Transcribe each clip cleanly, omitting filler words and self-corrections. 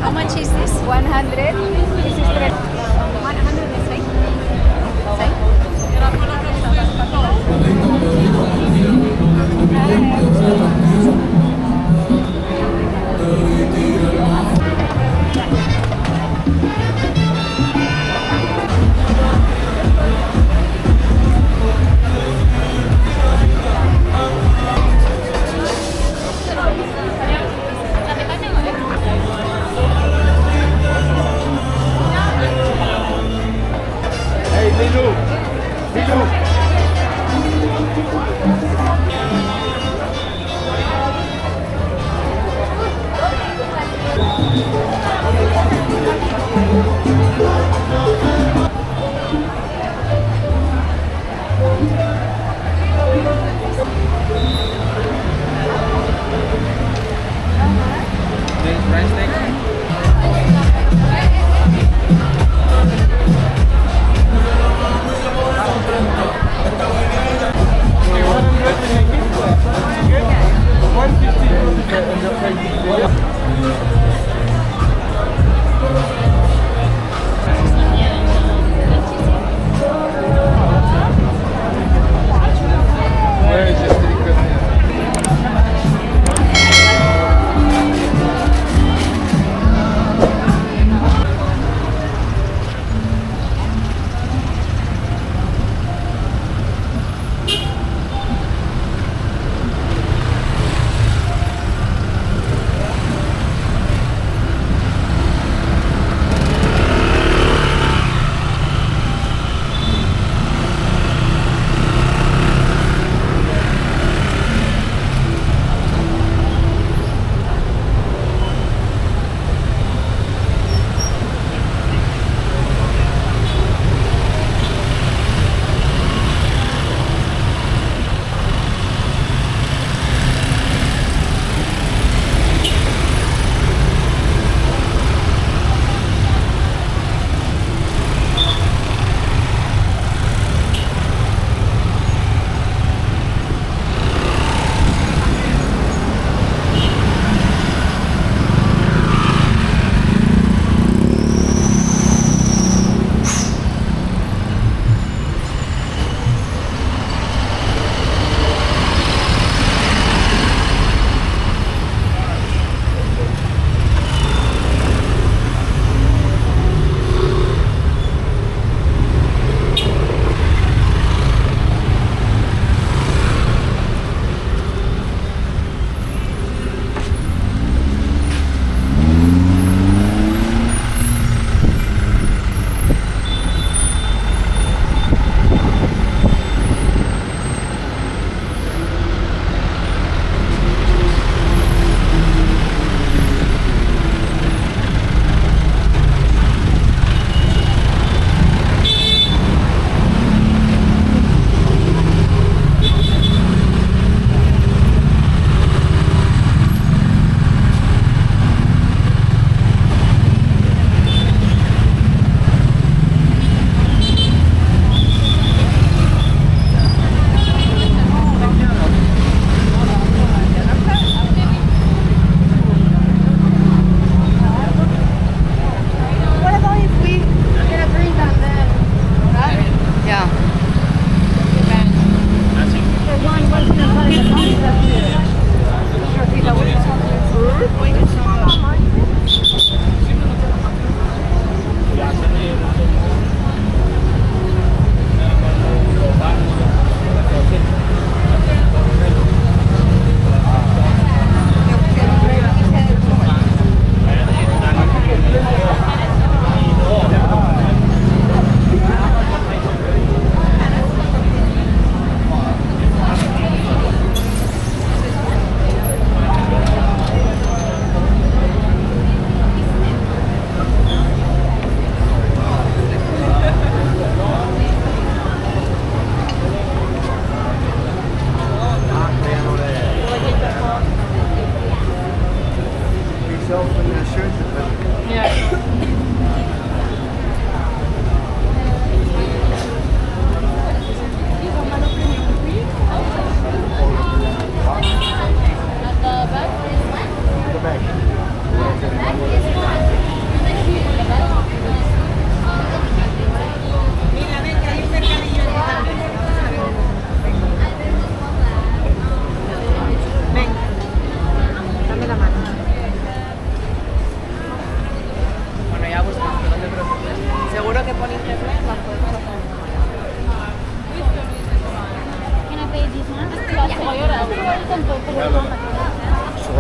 How much is this? 100. This is 100 is right? Hey, Lilu! Lilu! French steak?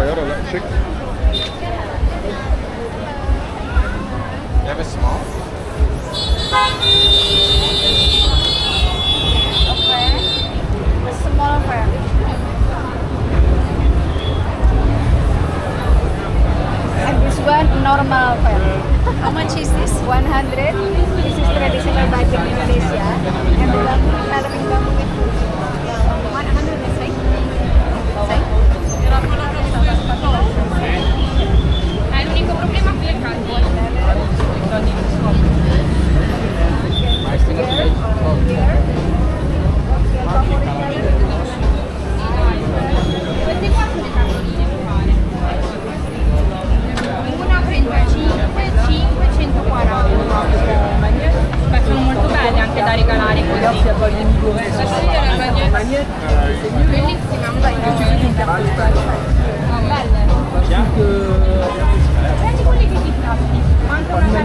صغيرة لا شيك. You have a small? Okay. A small affair. And this one, normal affair. How much is this? 100. This is traditional budget in Indonesia. And the coloring bamboo with 100 is right? Sai? L'unico problema qui è caldo. Questi qua sono le cartoline da fare. Una 35, 5, 140. Beh, sono molto belle anche da regalare così. Bellissima, belle. Prendi quelli che ti piacciono. Manca una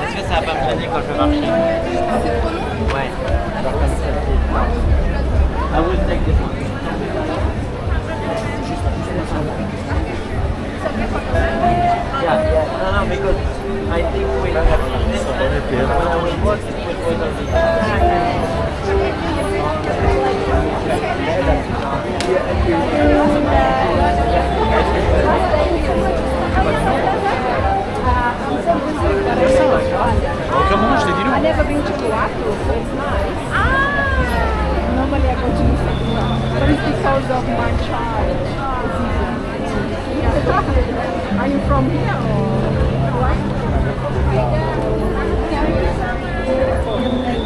Est-ce que ça va pas me gêner quand je vais marcher? Ouais. I will take this one. Yeah. No, because I think when I will work, it will go I never been to Kyoto. It's nice. Normally I go to Musaka, but it's because of my child. Are you from here or what?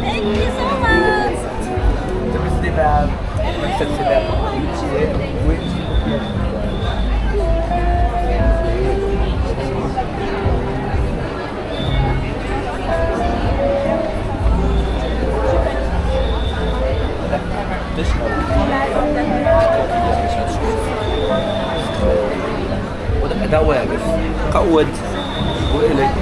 Thank you so much. ده واقف قود وإلك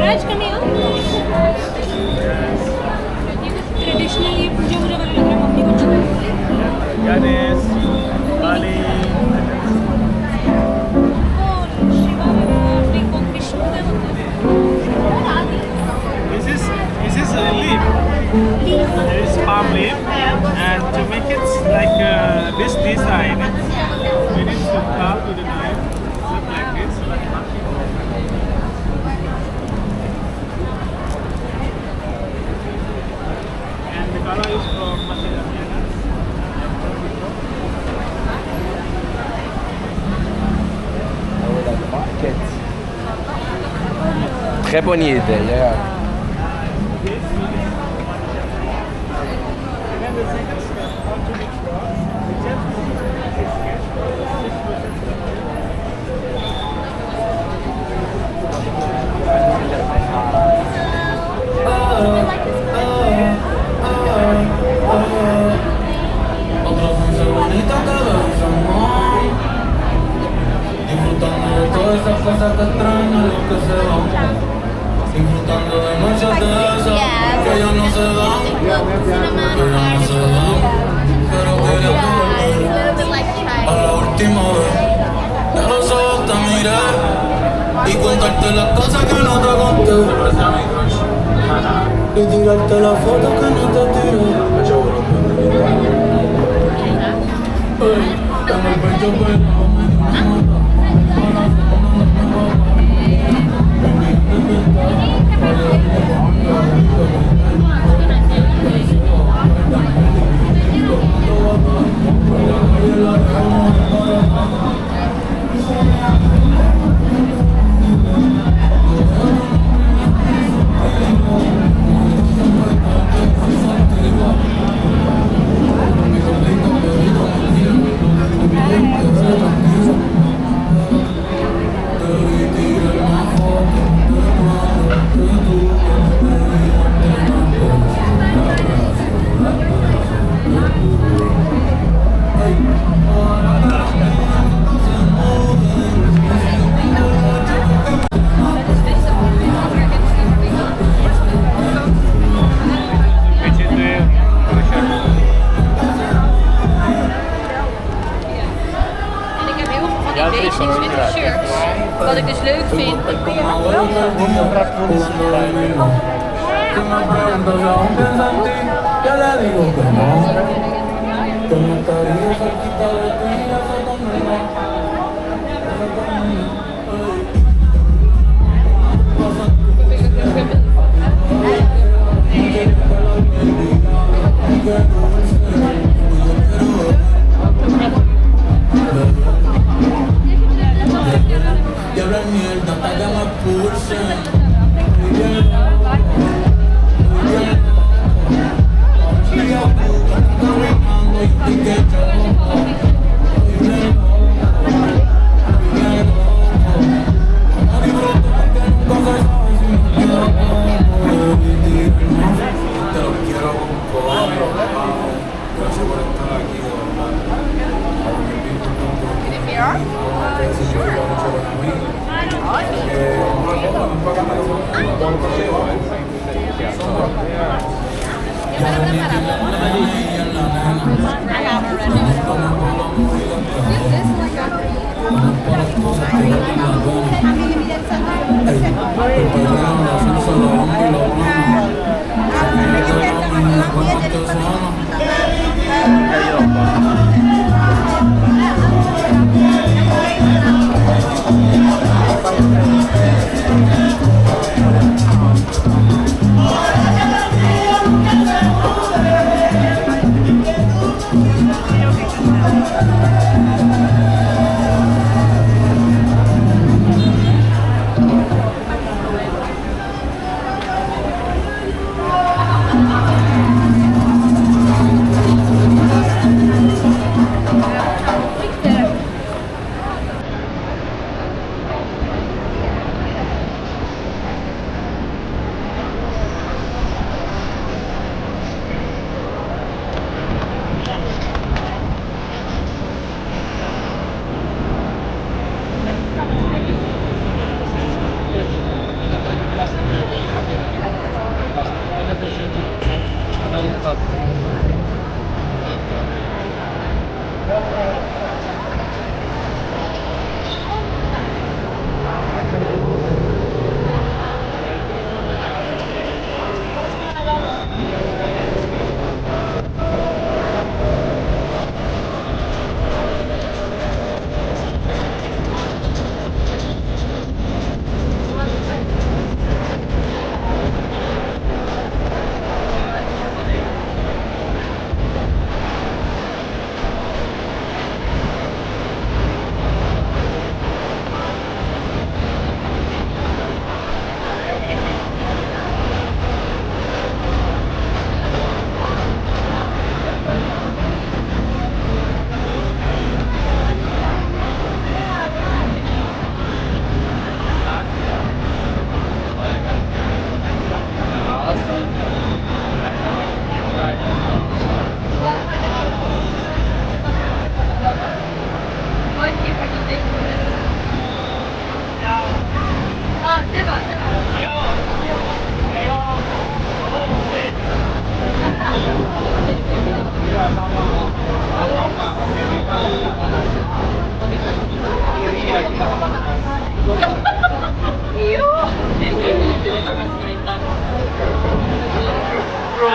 Raj, come here. Traditionally, पूजा वगैरह लग रहा है mummy को चाहिए. Ganesh, Bali. This is a leaf. There is palm leaf, and to make it like this design, we need to carve with a knife, look like this. And the color is from Macedonia. Très bonne idée. contarte las cosas que no te conté. Y tirarte la foto que no te tiré. En el pecho pegado me dio una nota. Wat ik dus leuk vind. Si me preguntas si aún piensa en ti, yo le digo que no. Que no estaría cerquita de ti, eso también no. Eso también y hablar mierda hasta que me expulsen.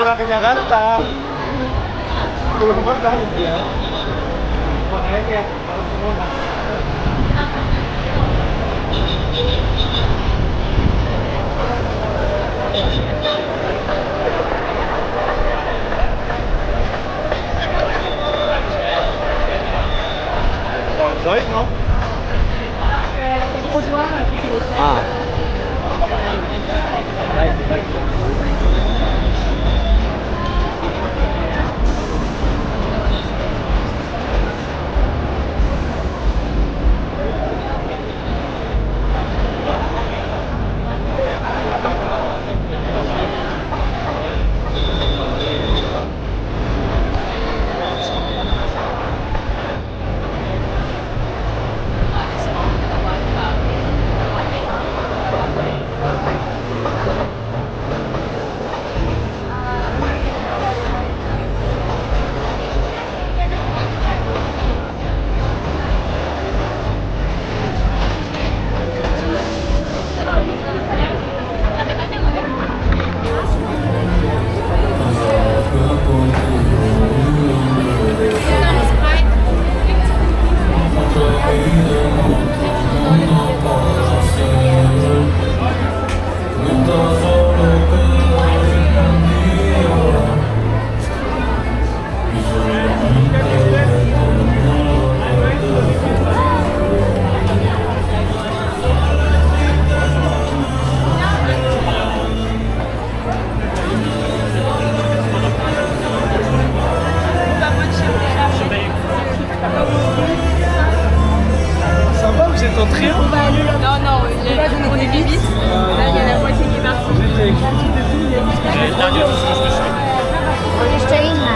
pulang ke Jakarta. Belum pernah dia. Makanya harus pulang. Rồi không? Ah. Right, right. Ça va, vous êtes en train? Non, non, on est vite. Là, il y a la moitié qui est partie. Jeszcze inna.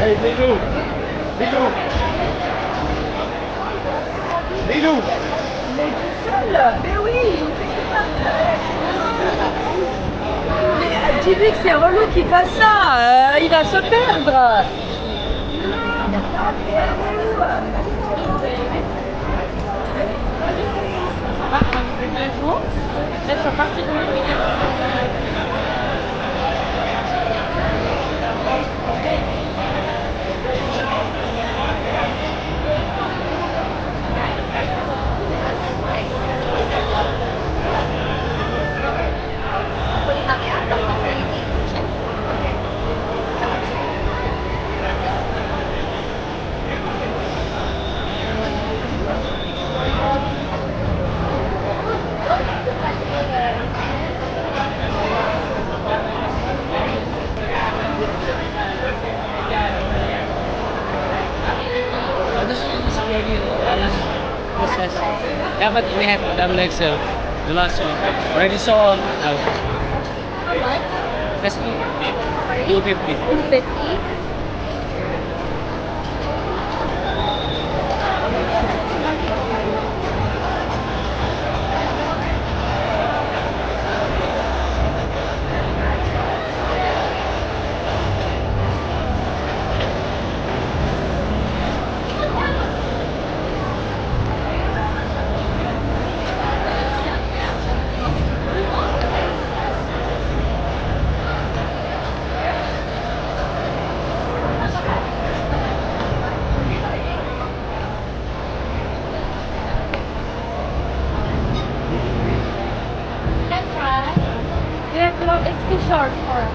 Hey, Lidou! Lidou! Lidou! Mais oui, tu dis que c'est relou qu'il fasse ça, il va se perdre. Elles sont parties de Yeah, but we have double XL. The last one. Already saw now. That's 250. 250. It's too short for us.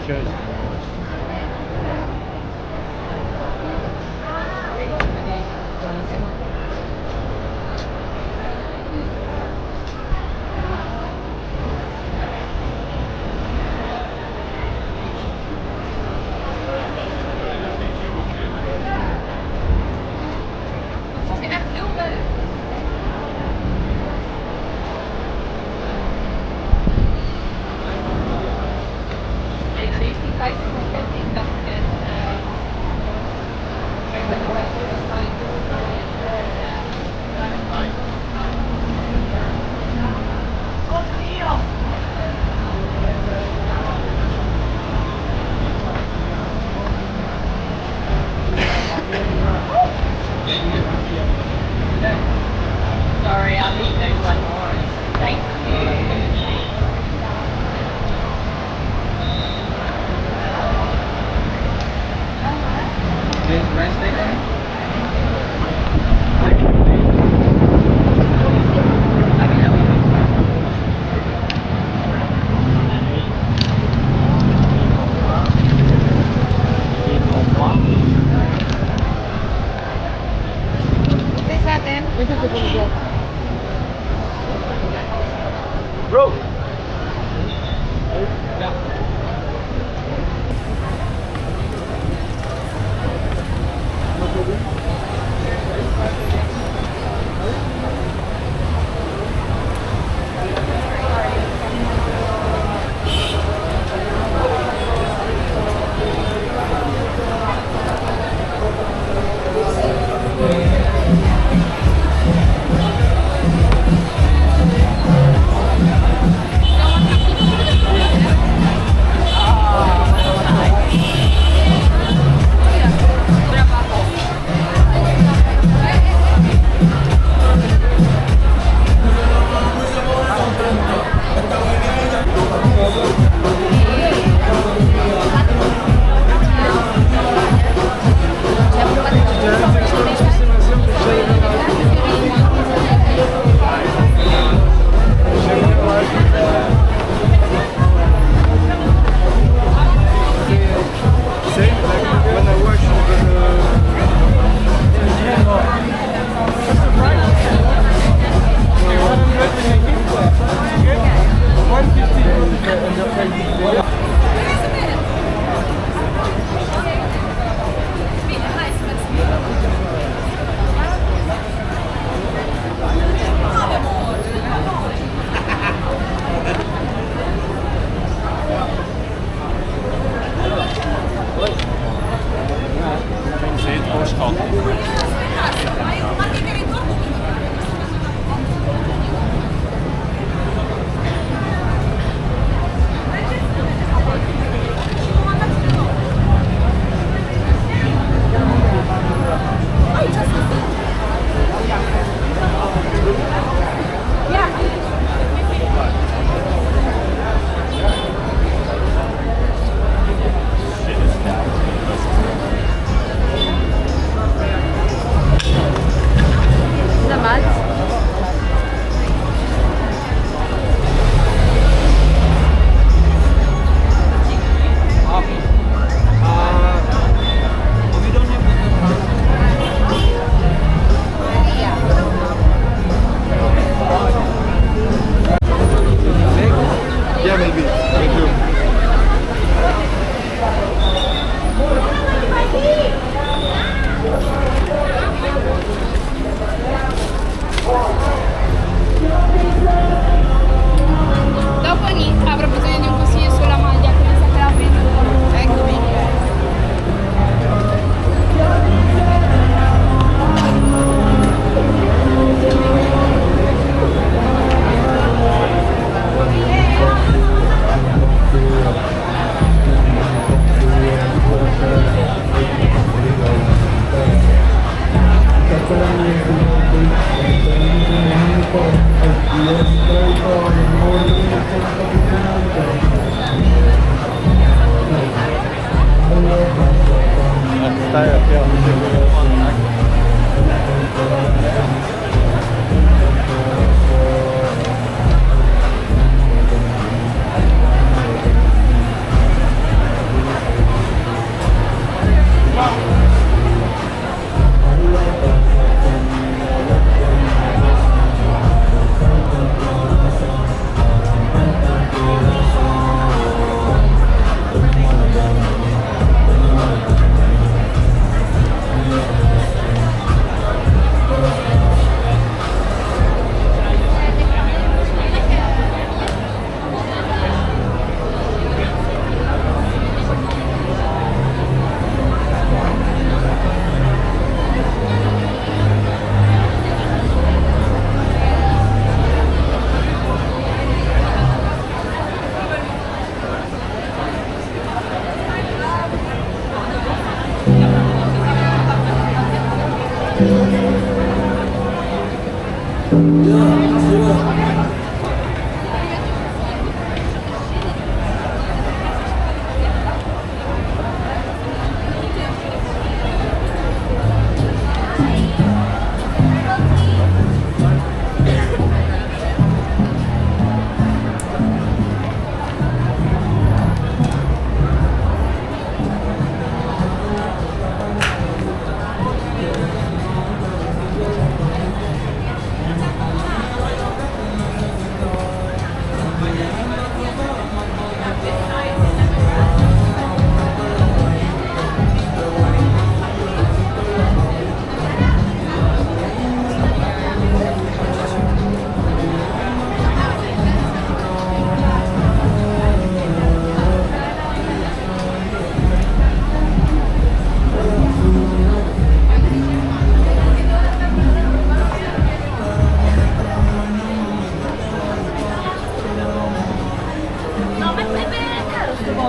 Cheers. Het is echt heel leuk. Ik 17, 15.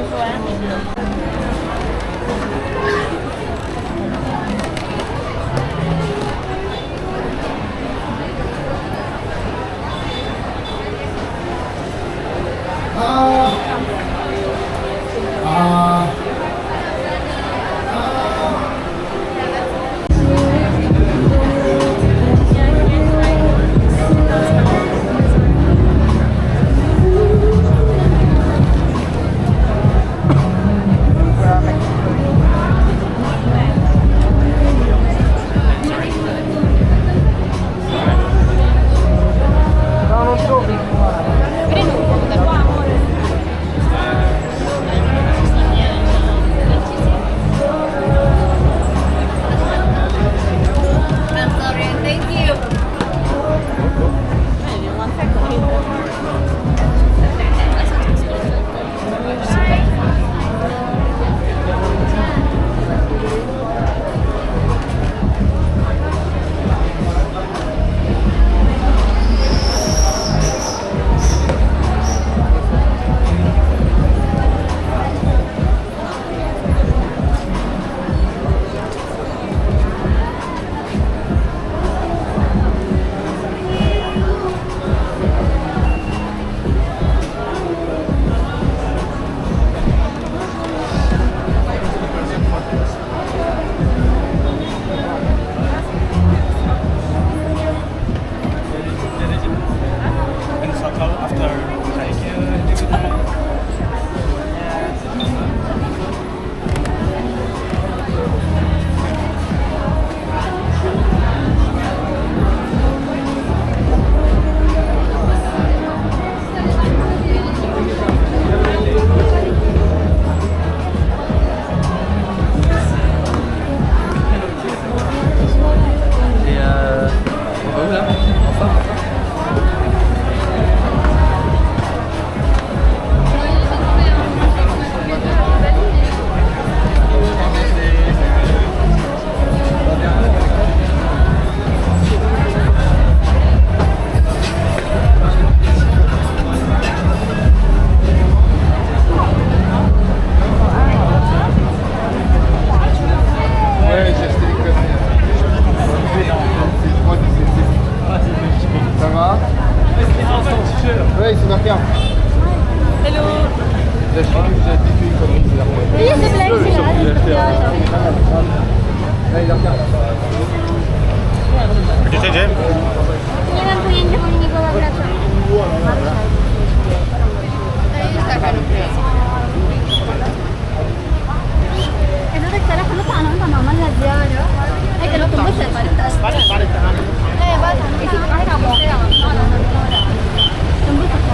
Thank you. And photo after like Et on va où là? Enfin. Ouais, j'ai acheté les conneries. Ça va? Ouais, c'est marqué. Hello. J'ai acheté une connerie, c'est la première. Oui, c'est blague, c'est là. Là, il a regardé.